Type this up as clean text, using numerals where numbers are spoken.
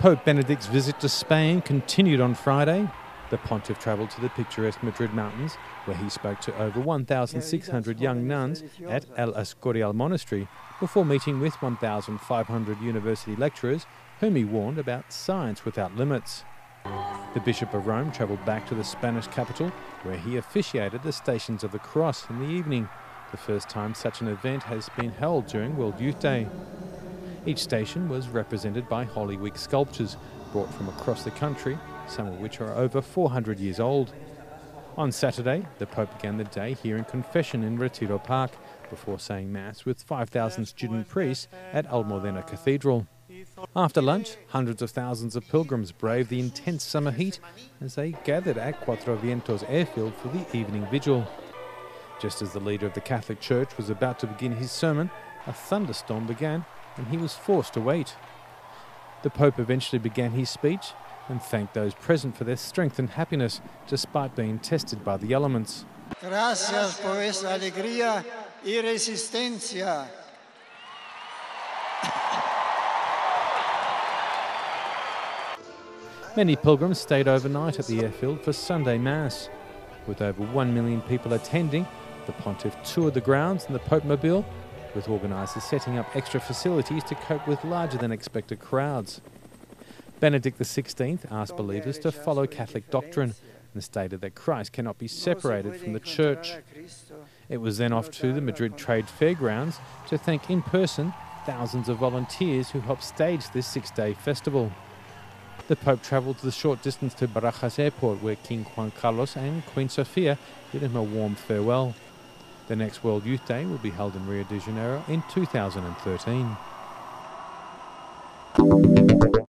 Pope Benedict's visit to Spain continued on Friday. The pontiff travelled to the picturesque Madrid mountains, where he spoke to over 1,600 young nuns at El Escorial Monastery before meeting with 1,500 university lecturers, whom he warned about science without limits. The Bishop of Rome travelled back to the Spanish capital, where he officiated the Stations of the Cross in the evening, the first time such an event has been held during World Youth Day. Each station was represented by Holy Week sculptures brought from across the country, some of which are over 400 years old. On Saturday, the Pope began the day hearing confession in Retiro Park before saying Mass with 5,000 student priests at Almudena Cathedral. After lunch, hundreds of thousands of pilgrims braved the intense summer heat as they gathered at Cuatro Vientos airfield for the evening vigil. Just as the leader of the Catholic Church was about to begin his sermon, a thunderstorm began and he was forced to wait. The Pope eventually began his speech and thanked those present for their strength and happiness despite being tested by the elements. Gracias por esa alegría y resistencia. Many pilgrims stayed overnight at the airfield for Sunday Mass. With over 1 million people attending, the pontiff toured the grounds in the Pope Mobile, with organisers setting up extra facilities to cope with larger than expected crowds. Benedict XVI asked believers to follow Catholic doctrine and stated that Christ cannot be separated from the Church. It was then off to the Madrid Trade Fairgrounds to thank in person thousands of volunteers who helped stage this 6-day festival. The Pope travelled the short distance to Barajas Airport, where King Juan Carlos and Queen Sofia bid him a warm farewell. The next World Youth Day will be held in Rio de Janeiro in 2013.